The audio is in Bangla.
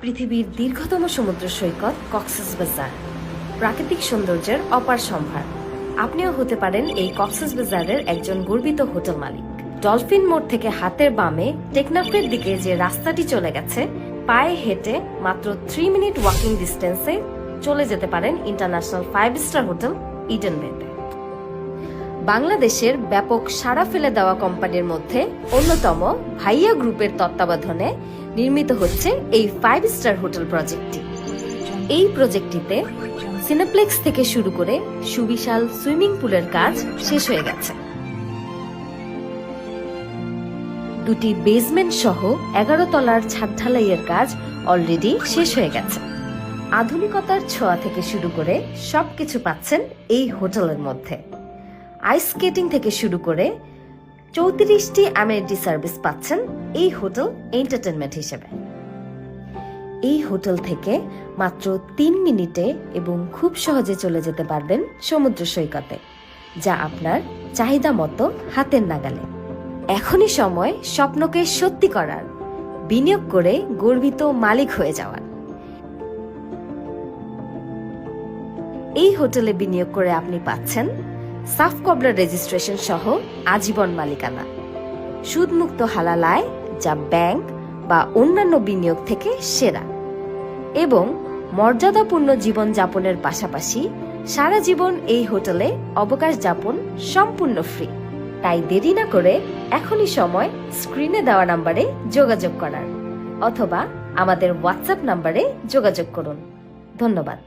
পৃথিবীর দীর্ঘতম সমুদ্র সৈকত কক্সবাজার প্রাকৃতিক সৌন্দর্যের অপার সম্ভার। আপনিও হতে পারেন এই কক্সবাজারের একজন গর্বিত হোটেল মালিক। ডলফিন মোড় থেকে হাতের বামে টেকনাফের দিকে যে রাস্তাটি চলে গেছে, পায়ে হেঁটে মাত্র 3 মিনিট ওয়াকিং ডিস্টেন্সে চলে যেতে পারেন ইন্টারন্যাশনাল 5 স্টার হোটেল ইডেন বেতে। বাংলাদেশের ব্যাপক সাড়া ফেলে দেওয়া কোম্পানির মধ্যে অন্যতম ভাইয়া গ্রুপের তত্ত্বাবধানে নির্মিত হচ্ছে এই 5 স্টার হোটেল প্রজেক্টটি। এই প্রজেক্টটিতে সিনেপ্লেক্স থেকে শুরু করে সুবিশাল সুইমিং পুলের কাজ শেষ হয়ে গেছে। 2টি বেসমেন্ট সহ 11 তলার ছাদ ঢালাইয়ের কাজ অলরেডি শেষ হয়ে গেছে। আধুনিকতার ছোঁয়া থেকে শুরু করে সবকিছু পাচ্ছেন এই হোটেলের মধ্যে। আইস স্কেটিং থেকে শুরু করে 34টি অ্যামেনিটি সার্ভিস পাচ্ছেন এই হোটেল এন্টারটেনমেন্ট হিসেবে। এই হোটেল থেকে মাত্র 3 মিনিটে এবং খুব সহজে চলে যেতে পারবেন সমুদ্র সৈকতে, যা আপনার চাহিদা মতো হাতের নাগালে। এখনই সময় স্বপ্নকে সত্যি করার, বিনিয়োগ করে গর্বিত মালিক হয়ে যাওয়ার। এই হোটেলে বিনিয়োগ করে আপনি পাচ্ছেন সাফ কবলার রেজিস্ট্রেশন সহ আজীবন মালিকানা, সুদমুক্ত হালাল আয় যা ব্যাংক বা অন্যান্য বিনিয়োগ থেকে সেরা, এবং মর্যাদাপূর্ণ জীবন যাপনের পাশাপাশি সারা জীবন এই হোটেলে অবকাশ যাপন সম্পূর্ণ ফ্রি। তাই দেরি না করে এখনই সময় স্ক্রিনে দেওয়া নাম্বারে যোগাযোগ করার, অথবা আমাদের হোয়াটসঅ্যাপ নাম্বারে যোগাযোগ করুন। ধন্যবাদ।